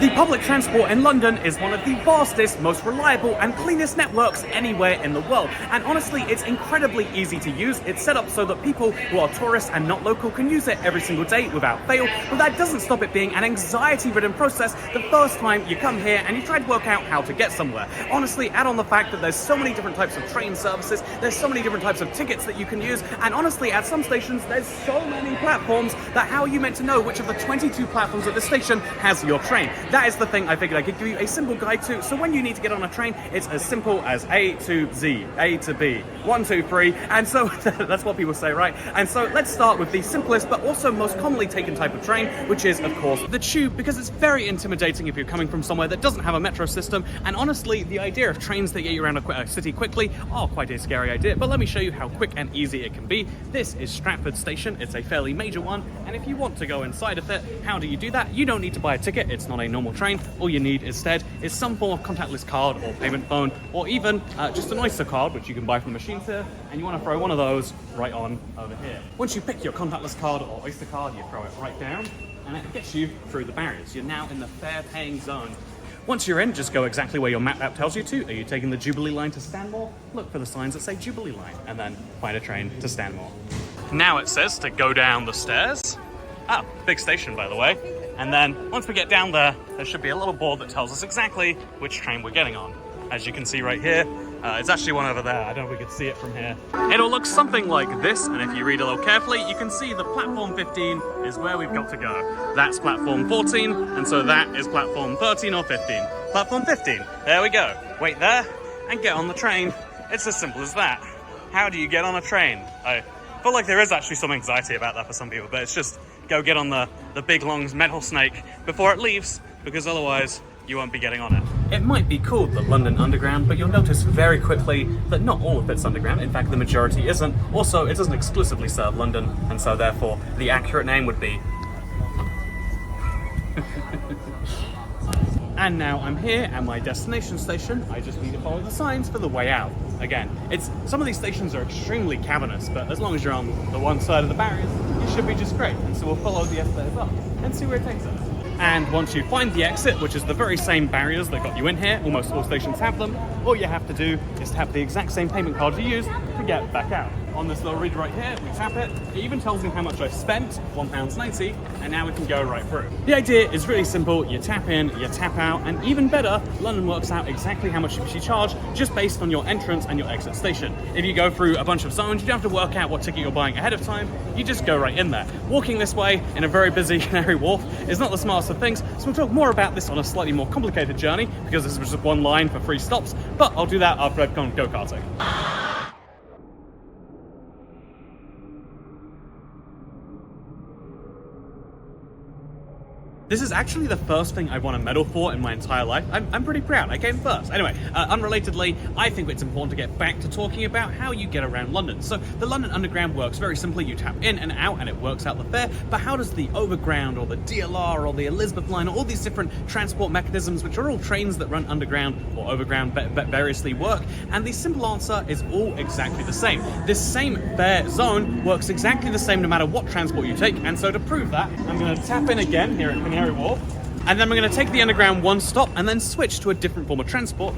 The public transport in London is one of the fastest, most reliable and cleanest networks anywhere in the world. And honestly, it's incredibly easy to use. It's set up so that people who are tourists and not local can use it every single day without fail. But that doesn't stop it being an anxiety-ridden process the first time you come here and you try to work out how to get somewhere. Honestly, add on the fact that there's so many different types of train services, there's so many different types of tickets that you can use, and honestly, at some stations, there's so many platforms that how are you meant to know which of the 22 platforms at the station has your train? That is the thing I figured I could give you a simple guide to, so when you need to get on a train, it's as simple as A to Z, A to B, 1, 2, 3, and so that's what people say, right? And so let's start with the simplest but also most commonly taken type of train, which is, of course, the tube, because it's very intimidating if you're coming from somewhere that doesn't have a metro system, and honestly, the idea of trains that get you around a city quickly are quite a scary idea, but let me show you how quick and easy it can be. This is Stratford Station. It's a fairly major one, and if you want to go inside of it, how do you do that? You don't need to buy a ticket. It's not a normal train. All you need instead is some form of contactless card or payment phone, or even just an Oyster card, which you can buy from the machines here, and you want to throw one of those right on over here. Once you pick your contactless card or Oyster card, you throw it right down, and it gets you through the barriers. You're now in the fare paying zone. Once you're in, just go exactly where your map app tells you to. Are you taking the Jubilee line to Stanmore? Look for the signs that say Jubilee line, and then find a train to Stanmore. Now it says to go down the stairs. Ah, big station, by the way. And then once we get down there, there should be a little board that tells us exactly which train we're getting on. As you can see right here, it's actually one over there. I don't know if we could see it from here. It'll look something like this, and if you read a little carefully, you can see the platform 15 is where we've got to go. That's platform 14, and so that is platform 13 or 15. Platform 15, there we go. Wait there, and get on the train. It's as simple as that. How do you get on a train? I feel like there is actually some anxiety about that for some people, but it's just go get on the big long metal snake before it leaves, because otherwise you won't be getting on it. It might be called the London Underground, but you'll notice very quickly that not all of it's underground. In fact, the majority isn't. Also, it doesn't exclusively serve London, and so therefore the accurate name would be... And now I'm here at my destination station. I just need to follow the signs for the way out. Again, some of these stations are extremely cavernous, but as long as you're on the one side of the barriers, you should be just great. And so we'll follow the escalators up and see where it takes us. And once you find the exit, which is the very same barriers that got you in here, almost all stations have them, all you have to do is tap the exact same payment card you used to get back out. On this little reader right here, we tap it. It even tells me how much I spent, £1.90, and now we can go right through. The idea is really simple. You tap in, you tap out, and even better, London works out exactly how much you charge just based on your entrance and your exit station. If you go through a bunch of zones, you don't have to work out what ticket you're buying ahead of time. You just go right in there. Walking this way in a very busy Canary Wharf is not the smartest of things, so we'll talk more about this on a slightly more complicated journey, because this is just one line for 3 stops, but I'll do that after I've gone go-karting. This is actually the first thing I won a medal for in my entire life. I'm pretty proud. I came first. Anyway, unrelatedly, I think it's important to get back to talking about how you get around London. So the London Underground works very simply. You tap in and out and it works out the fare. But how does the Overground or the DLR or the Elizabeth line or all these different transport mechanisms, which are all trains that run underground or overground variously, work? And the simple answer is all exactly the same. This same fare zone works exactly the same no matter what transport you take. And so to prove that, I'm going to tap in again here at Canary Wharf, and then we're going to take the Underground one stop and then switch to a different form of transport.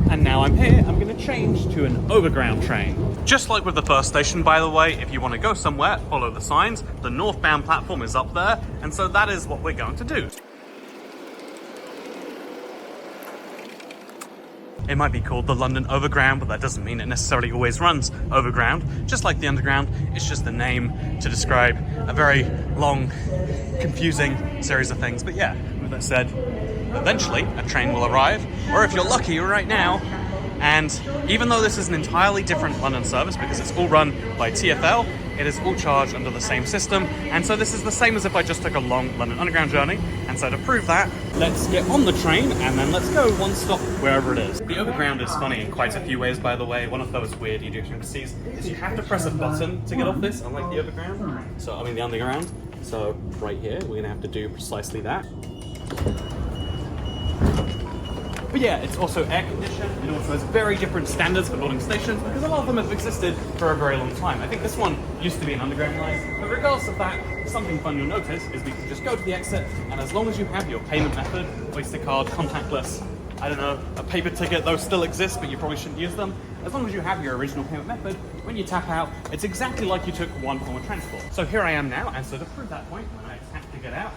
And now I'm here, I'm going to change to an Overground train. Just like with the first station, by the way, if you want to go somewhere, follow the signs. The northbound platform is up there, and so that is what we're going to do. It might be called the London Overground, but that doesn't mean it necessarily always runs overground. Just like the Underground, it's just a name to describe a very long, confusing series of things. But yeah, with that said, eventually a train will arrive, or if you're lucky, right now. And even though this is an entirely different London service, because it's all run by TfL, it is all charged under the same system, and so this is the same as if I just took a long London Underground journey. And so to prove that, let's get on the train and then let's go one stop wherever it is. The Overground is funny in quite a few ways, by the way. One of those weird idiosyncrasies is you have to press a button to get off this, unlike the Overground. So, I mean the Underground. So right here, we're gonna have to do precisely that. But yeah, it's also air conditioned. It also has very different standards for building stations because a lot of them have existed for a very long time. I think this one used to be an underground line, but regardless of that, something fun you'll notice is we can just go to the exit, and as long as you have your payment method, Oyster card, contactless, I don't know, a paper ticket, those still exist, but you probably shouldn't use them. As long as you have your original payment method, when you tap out, it's exactly like you took one form of transport. So here I am now, and so to prove that point, when I tap to get out,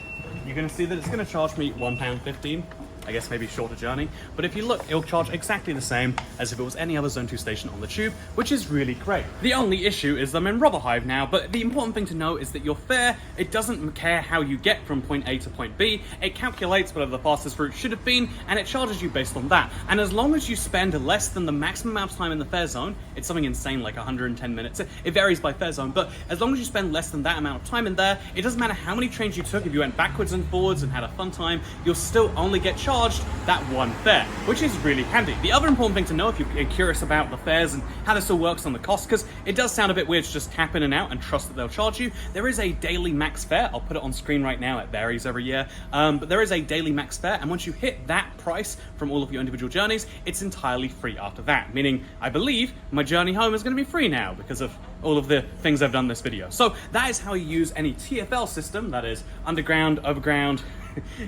you're gonna see that it's gonna charge me £1.15. I guess maybe shorter journey, but if you look, it'll charge exactly the same as if it was any other Zone 2 station on the tube, which is really great. The only issue is I'm in Rotherhithe now, but the important thing to know is that your fare, it doesn't care how you get from point A to point B, it calculates whatever the fastest route should have been, and it charges you based on that. And as long as you spend less than the maximum amount of time in the fare zone, it's something insane like 110 minutes, it varies by fare zone, but as long as you spend less than that amount of time in there, it doesn't matter how many trains you took, if you went backwards and forwards and had a fun time, you'll still only get charged that one fare, which is really handy. The other important thing to know if you're curious about the fares and how this all works on the cost, because it does sound a bit weird to just tap in and out and trust that they'll charge you, there is a daily max fare. I'll put it on screen right now, it varies every year, but there is a daily max fare, and once you hit that price from all of your individual journeys, it's entirely free after that, meaning I believe my journey home is going to be free now because of all of the things I've done in this video. So that is how you use any TfL system, that is underground, overground,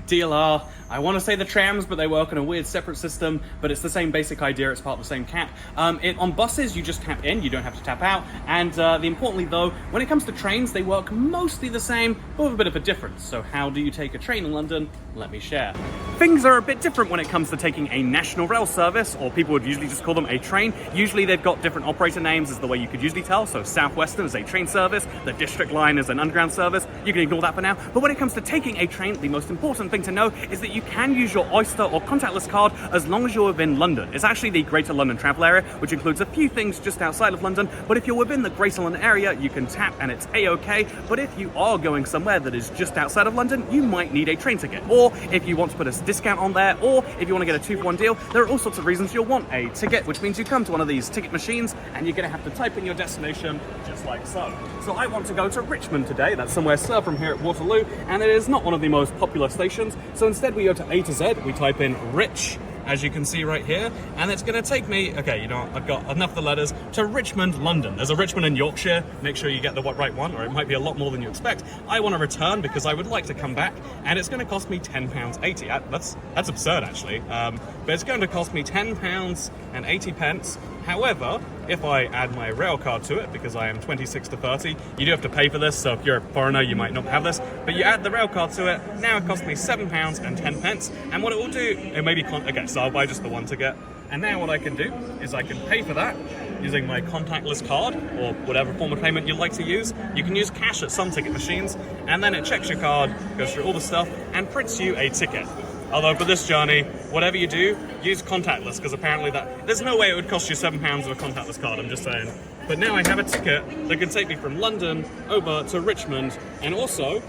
DLR. I want to say the trams, but they work on a weird separate system, but it's the same basic idea, it's part of the same cap. On buses, you just tap in, you don't have to tap out, and importantly though, when it comes to trains, they work mostly the same, but with a bit of a difference. So how do you take a train in London? Let me share. Things are a bit different when it comes to taking a national rail service, or people would usually just call them a train. Usually they've got different operator names is the way you could usually tell. So South Western is a train service, the District Line is an underground service. You can ignore that for now. But when it comes to taking a train, the most important thing to know is that you can use your Oyster or contactless card as long as you're within London. It's actually the Greater London Travel Area, which includes a few things just outside of London, but if you're within the Greater London area, you can tap and it's a-okay. But if you are going somewhere that is just outside of London, you might need a train ticket. Or if you want to put a discount on there, or if you want to get a 2-for-1 deal, there are all sorts of reasons you'll want a ticket, which means you come to one of these ticket machines and you're going to have to type in your destination just like so. So I want to go to Richmond today, that's somewhere south from here at Waterloo, and it is not one of the most popular stations, so instead we go to A to Z, we type in Rich, as you can see right here, and it's going to take me, okay, you know, I've got enough of the letters, to Richmond, London. There's a Richmond in Yorkshire, make sure you get the right one, or it might be a lot more than you expect. I want to return because I would like to come back, and it's going to cost me £10.80. That's absurd, actually, but it's going to cost me £10.80. However, if I add my rail card to it, because I am 26 to 30, you do have to pay for this, so if you're a foreigner, you might not have this, but you add the rail card to it, now it costs me £7.10, and what it will do, it may be, okay, so I'll buy just the one ticket, and now what I can do is I can pay for that using my contactless card, or whatever form of payment you'd like to use. You can use cash at some ticket machines, and then it checks your card, goes through all the stuff, and prints you a ticket. Although for this journey, whatever you do, use contactless, because apparently there's no way it would cost you £7 with a contactless card, I'm just saying. But now I have a ticket that can take me from London over to Richmond, and also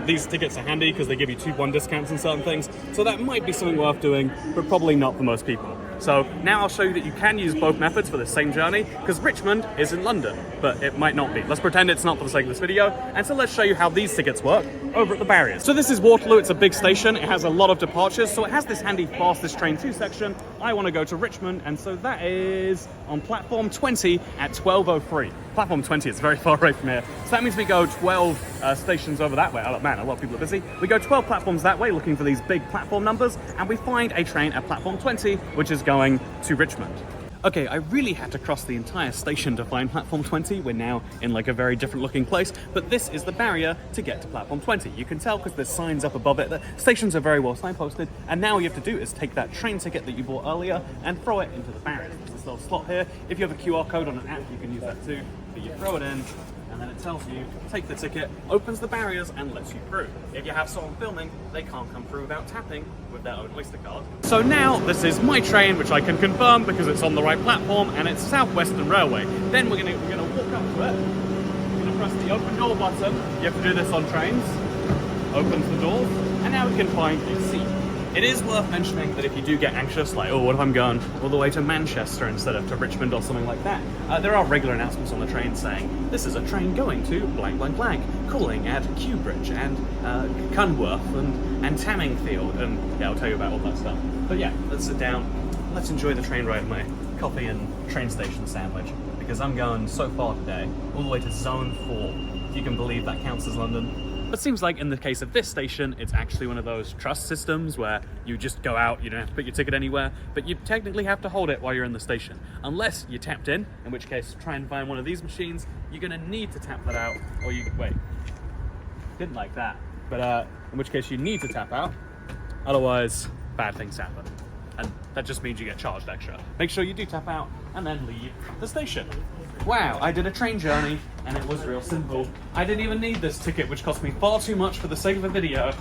these tickets are handy because they give you 2-for-1 discounts on certain things, so that might be something worth doing, but probably not for most people. So now I'll show you that you can use both methods for the same journey, because Richmond is in London, but it might not be. Let's pretend it's not for the sake of this video, and so let's show you how these tickets work over at the barriers. So this is Waterloo, it's a big station, it has a lot of departures, so it has this handy fastest train 2 section. I want to go to Richmond, and so that is on platform 20 at 12:03. Platform 20 is very far away from here, so that means we go 12 stations over that way. Oh man, a lot of people are busy. We go 12 platforms that way looking for these big platform numbers, and we find a train at platform 20 which is going to Richmond. Okay, I really had to cross the entire station to find platform 20. We're now in like a very different looking place, but this is the barrier to get to platform 20. You can tell because there's signs up above it. The stations are very well signposted, and now all you have to do is take that train ticket that you bought earlier and throw it into the barrier. There's this little slot here. If you have a QR code on an app, you can use that too. But you throw it in, and then it tells you, take the ticket, opens the barriers, and lets you through. If you have someone filming, they can't come through without tapping with their own Oyster card. So now, this is my train, which I can confirm because it's on the right platform, and it's South Western Railway. Then we're gonna walk up to it, we're gonna press the open door button. You have to do this on trains. Opens the doors, and now we can find a seat. It is worth mentioning that if you do get anxious, like, oh, what if I'm going all the way to Manchester instead of to Richmond or something like that, there are regular announcements on the train saying, this is a train going to blank, blank, blank, calling at Cubridge and Cunworth and Tammingfield, and yeah, I'll tell you about all that stuff. But yeah, let's sit down, let's enjoy the train ride, my coffee and train station sandwich, because I'm going so far today, all the way to Zone 4, if you can believe that counts as London. But it seems like in the case of this station, it's actually one of those trust systems where you just go out, you don't have to put your ticket anywhere, but you technically have to hold it while you're in the station. Unless you tapped in which case try and find one of these machines, you're gonna need to tap that out, or didn't like that. But in which case you need to tap out, otherwise bad things happen. And that just means you get charged extra. Make sure you do tap out and then leave the station. Wow, I did a train journey and it was real simple. I didn't even need this ticket, which cost me far too much for the sake of a video.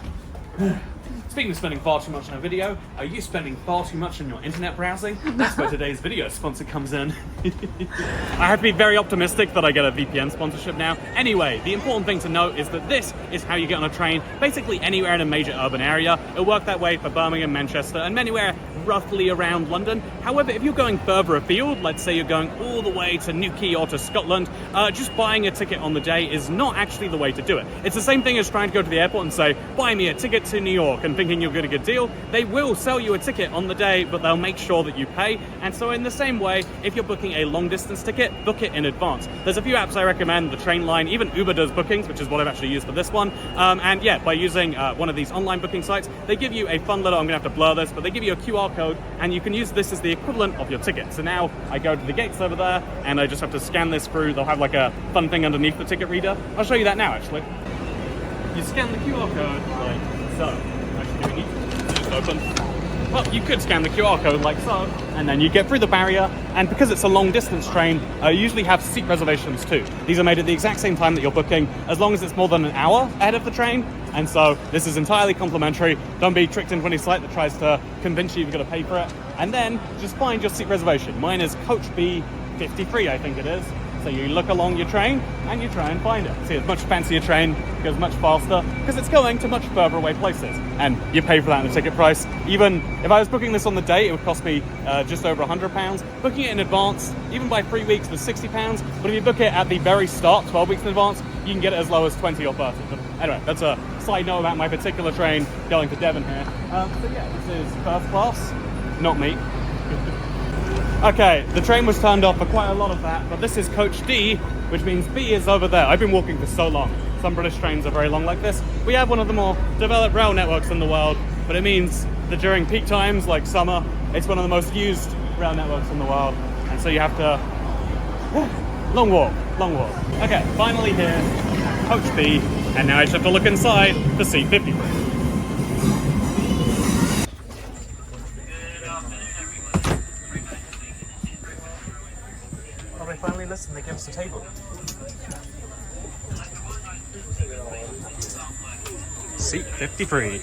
Speaking of spending far too much on a video, are you spending far too much on your internet browsing? That's where today's video sponsor comes in. I have to be very optimistic that I get a VPN sponsorship now. Anyway, the important thing to note is that this is how you get on a train basically anywhere in a major urban area. It'll work that way for Birmingham, Manchester, and anywhere roughly around London. However, if you're going further afield, let's say you're going all the way to Newquay or to Scotland, just buying a ticket on the day is not actually the way to do it. It's the same thing as trying to go to the airport and say, buy me a ticket to New York, and thinking you'll get a good deal. They will sell you a ticket on the day, but they'll make sure that you pay. And so in the same way, if you're booking a long distance ticket, book it in advance. There's a few apps I recommend, the Trainline, even Uber does bookings, which is what I've actually used for this one. And yeah, by using one of these online booking sites, they give you a fun little, I'm gonna have to blur this, but they give you a QR code, and you can use this as the equivalent of your ticket. So now I go to the gates over there, and I just have to scan this through. They'll have like a fun thing underneath the ticket reader. I'll show you that now, actually. You scan the QR code like so. Actually, do we need to just open? Well, you could scan the QR code like so, and then you get through the barrier. And because it's a long distance train, you usually have seat reservations too. These are made at the exact same time that you're booking, as long as it's more than an hour ahead of the train. And so this is entirely complimentary. Don't be tricked into any site that tries to convince you you've got to pay for it. And then just find your seat reservation. Mine is Coach B53, I think it is. So you look along your train and you try and find it. See, it's a much fancier train, goes much faster because it's going to much further away places. And you pay for that in the ticket price. Even if I was booking this on the day, it would cost me just over £100. Booking it in advance, even by 3 weeks, was £60. But if you book it at the very start, 12 weeks in advance, you can get it as low as 20 or 30. But anyway, that's a side note about my particular train going to Devon here. So yeah, this is first class, not me. Okay, the train was turned off for quite a lot of that, but this is Coach D, which means B is over there. I've been walking for so long. Some British trains are very long like this. We have one of the more developed rail networks in the world, but it means that during peak times, like summer, it's one of the most used rail networks in the world. And so you have to... long walk. Okay, finally here, Coach B, and now I just have to look inside for seat 53. Oh, they finally listened, they gave us a table. Seat 53.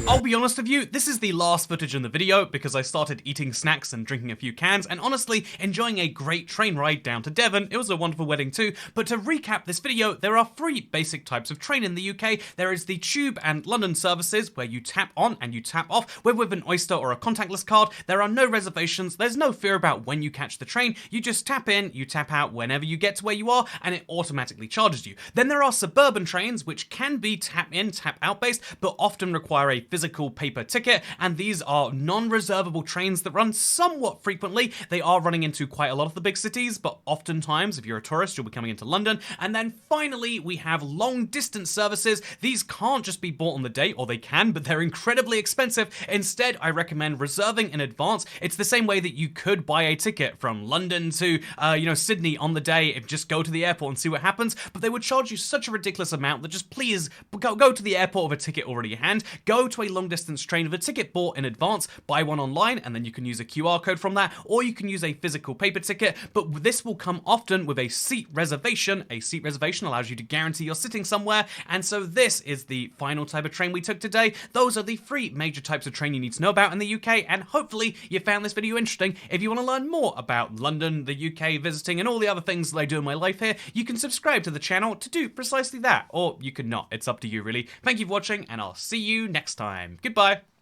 I'll be honest with you, this is the last footage in the video because I started eating snacks and drinking a few cans and honestly enjoying a great train ride down to Devon. It was a wonderful wedding too, but to recap this video, there are 3 basic types of train in the UK. There is the Tube and London services where you tap on and you tap off, where with an Oyster or a contactless card, there are no reservations, there's no fear about when you catch the train, you just tap in, you tap out whenever you get to where you are, and it automatically charges you. Then there are suburban trains, which can be tap in, tap out based, but often require a physical paper ticket, and these are non-reservable trains that run somewhat frequently. They are running into quite a lot of the big cities, but oftentimes, if you're a tourist, you'll be coming into London. And then finally, we have long-distance services. These can't just be bought on the day, or they can, but they're incredibly expensive. Instead, I recommend reserving in advance. It's the same way that you could buy a ticket from London to, Sydney on the day, if just go to the airport and see what happens, but they would charge you such a ridiculous amount that just please go to the airport with a ticket already in hand, go to a long-distance train with a ticket bought in advance, buy one online, and then you can use a QR code from that, or you can use a physical paper ticket, but this will come often with a seat reservation. A seat reservation allows you to guarantee you're sitting somewhere, and so this is the final type of train we took today. Those are the 3 major types of train you need to know about in the UK, and hopefully you found this video interesting. If you want to learn more about London, the UK, visiting, and all the other things that I do in my life here, you can subscribe to the channel to do precisely that, or you could not. It's up to you, really. Thank you for watching, and I'll see you next time. Goodbye.